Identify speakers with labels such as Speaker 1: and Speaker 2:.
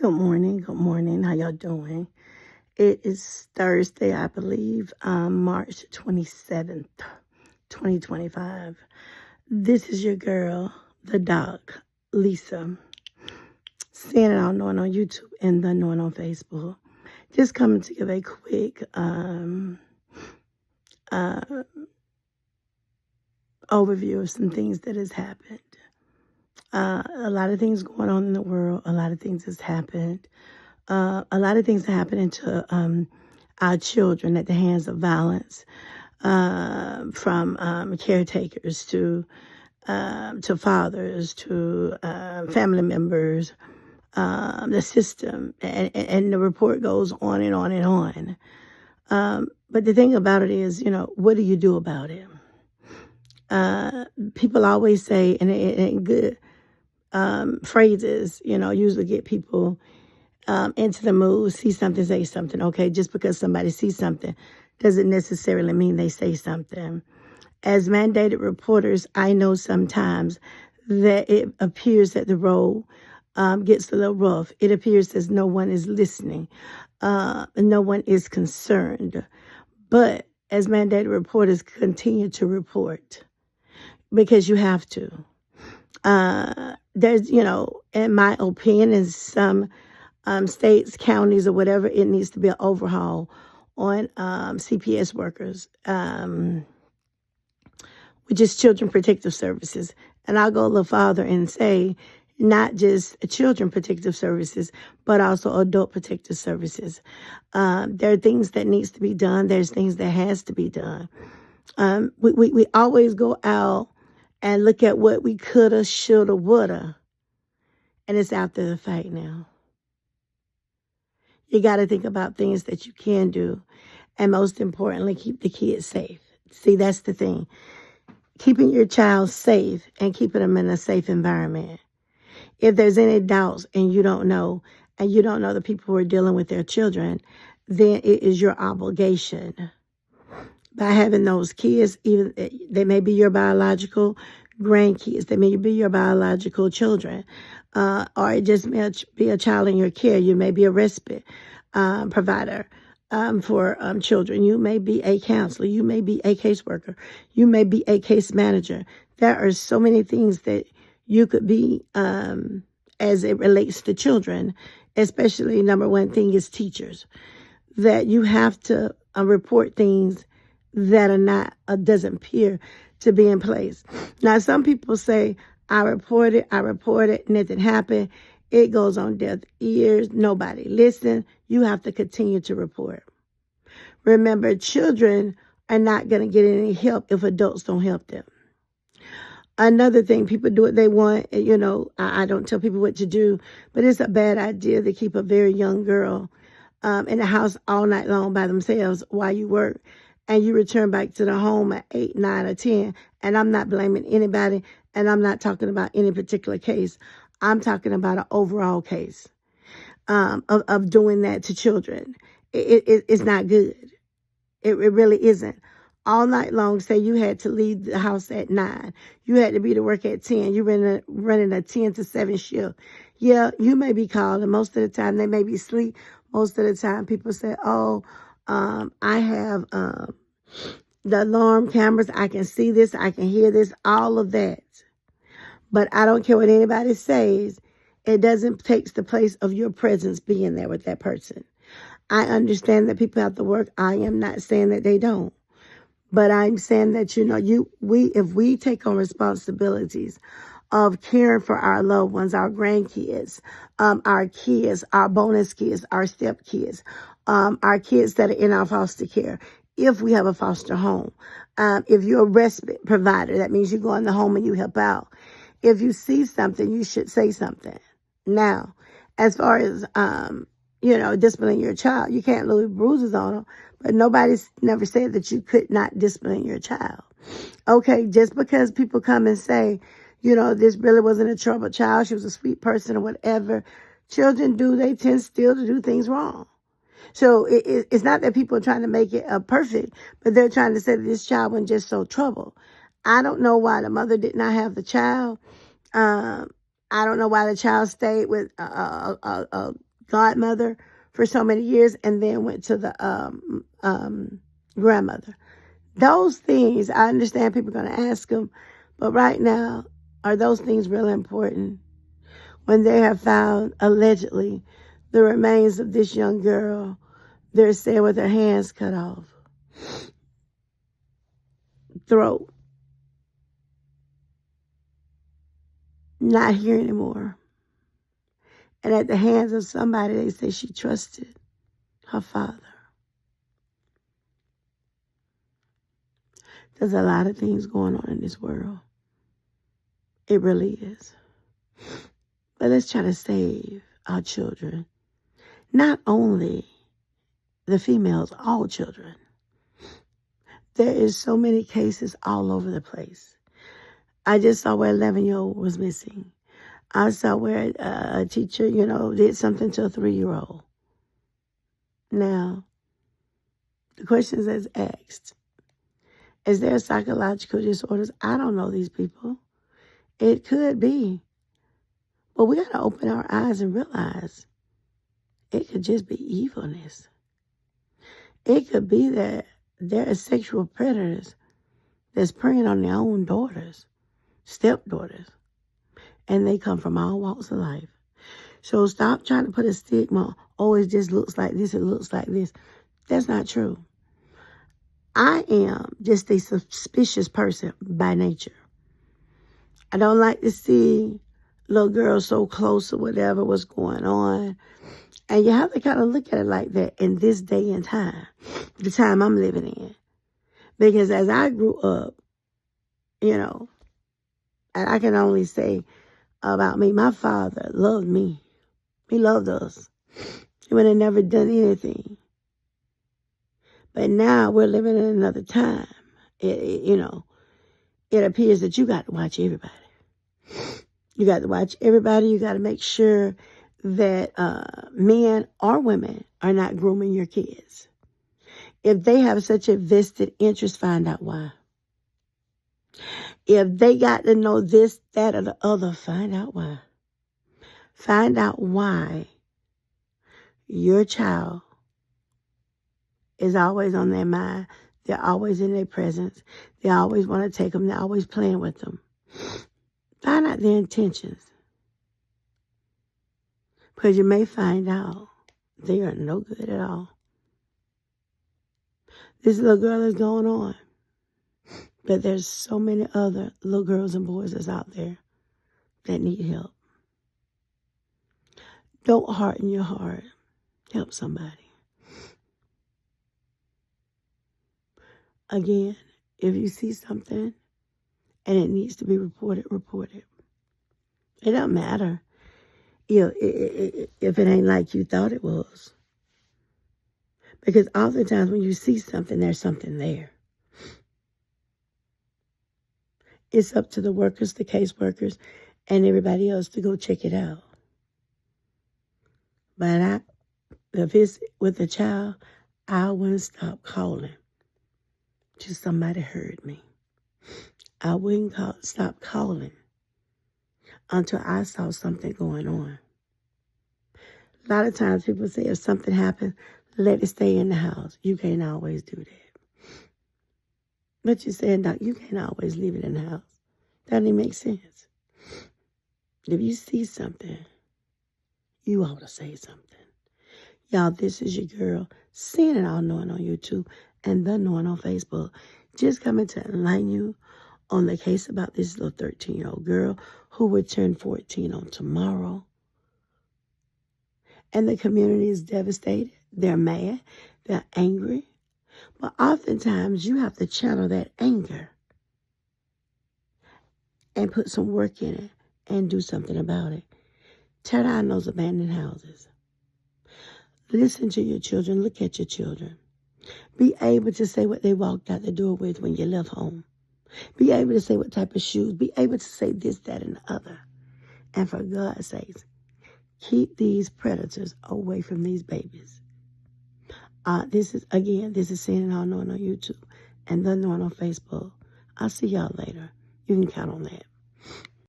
Speaker 1: Good morning. Good morning. How y'all doing? It is Thursday, I believe, March 27th, 2025. This is your girl, the doc, Lisa, seeing it all knowing on YouTube and the knowing on Facebook. Just coming to give a quick overview of some things that has happened. A lot of things going on in the world. A lot of things has happened. A lot of things are happening to our children at the hands of violence, from caretakers to fathers to family members, the system, and the report goes on and on and on. But the thing about it is, what do you do about it? People always say, and good phrases, usually get people into the mood, see something, say something. Okay, just because somebody sees something doesn't necessarily mean they say something. As mandated reporters, I know sometimes that it appears that the road gets a little rough. It appears as no one is listening, no one is concerned. But as mandated reporters, continue to report because you have to. There's, in my opinion, in some states, counties, or whatever, it needs to be an overhaul on CPS workers, which is Children Protective Services. And I'll go a little farther and say not just Children Protective Services, but also Adult Protective Services. There are things that needs to be done. There's things that has to be done. We always go out and look at what we coulda, shoulda, woulda, and it's after the fact now. You got to think about things that you can do, and most importantly, keep the kids safe. See, that's the thing. Keeping your child safe and keeping them in a safe environment. If there's any doubts and you don't know the people who are dealing with their children, then it is your obligation. By having those kids, even they may be your biological grandkids, they may be your biological children, or it just may be a child in your care. You may be a respite provider for children. You may be a counselor. You may be a caseworker. You may be a case manager. There are so many things that you could be as it relates to children, especially number one thing is teachers, that you have to report things that are not, doesn't appear to be in place. Now, some people say, I reported, nothing happened. It goes on deaf ears. Nobody listen. You have to continue to report. Remember, children are not going to get any help if adults don't help them. Another thing, people do what they want. I don't tell people what to do, but it's a bad idea to keep a very young girl in the house all night long by themselves while you work. And you return back to the home at 8, 9, or 10. And I'm not blaming anybody. And I'm not talking about any particular case. I'm talking about an overall case of doing that to children. It's not good. It really isn't. All night long, say you had to leave the house at 9. You had to be to work at 10. You're running a 10 to 7 shift. Yeah, you may be called. And most of the time, they may be asleep. Most of the time, people say, I have the alarm cameras. I can see this. I can hear this. All of that. But I don't care what anybody says. It doesn't take the place of your presence being there with that person. I understand that people have to work. I am not saying that they don't. But I'm saying that, if we take on responsibilities of caring for our loved ones, our grandkids, our kids, our bonus kids, our step kids, our kids that are in our foster care, if we have a foster home, if you're a respite provider, that means you go in the home and you help out. If you see something, you should say something. Now, as far as, disciplining your child, you can't leave bruises on them, but nobody's never said that you could not discipline your child. Okay, just because people come and say, this really wasn't a troubled child, she was a sweet person or whatever, children they tend still to do things wrong. So it's not that people are trying to make it perfect, but they're trying to say that this child wasn't just so troubled. I don't know why the mother did not have the child. I don't know why the child stayed with a godmother for so many years and then went to the grandmother. Those things, I understand people are going to ask them, but right now, are those things really important? When they have found, allegedly, the remains of this young girl, they're saying with her hands cut off, throat, not here anymore. And at the hands of somebody, they say she trusted her father. There's a lot of things going on in this world. It really is. But let's try to save our children. Not only the females, all children. There is so many cases all over the place. I just saw where an 11-year-old was missing. I saw where a teacher, did something to a 3-year-old. Now, the question is asked, is there psychological disorders? I don't know these people. It could be. But we got to open our eyes and realize it could just be evilness. It could be that there are sexual predators that's preying on their own daughters, stepdaughters, and they come from all walks of life. So stop trying to put a stigma, oh, it just looks like this, it looks like this. That's not true. I am just a suspicious person by nature. I don't like to see little girls so close or whatever, what's going on. And you have to kind of look at it like that in this day and time, the time I'm living in. Because as I grew up, and I can only say about me, my father loved me. He loved us. He would have never done anything. But now we're living in another time. It appears that you got to watch everybody. You got to watch everybody. You got to make sure that men or women are not grooming your kids. If they have such a vested interest, find out why. If they got to know this, that, or the other, find out why. Find out why your child is always on their mind. They're always in their presence. They always want to take them. They're always playing with them. Find out their intentions. Because you may find out they are no good at all. This little girl is going on. But there's so many other little girls and boys that's out there that need help. Don't harden your heart. Help somebody. Again, if you see something and it needs to be reported, report it. It doesn't matter if it ain't like you thought it was. Because oftentimes when you see something, there's something there. It's up to the workers, the caseworkers, and everybody else to go check it out. But if it's with a child, I wouldn't stop calling till somebody heard me. I wouldn't stop calling until I saw something going on. A lot of times people say if something happens, let it stay in the house. You can't always do that. But you're saying, Doc, you can't always leave it in the house. That doesn't make sense. If you see something, you ought to say something. Y'all, this is your girl, Seeing It All Knowing on YouTube and The Knowing on Facebook. Just coming to enlighten you on the case about this little 13-year-old girl who would turn 14 on tomorrow. And the community is devastated. They're mad. They're angry. But oftentimes, you have to channel that anger and put some work in it and do something about it. Tear down those abandoned houses. Listen to your children. Look at your children. Be able to say what they walked out the door with when you left home. Be able to say what type of shoes. Be able to say this, that, and the other. And for God's sakes, keep these predators away from these babies. This is Seeing It All Knowing on YouTube and The Knowing on Facebook. I'll see y'all later. You can count on that.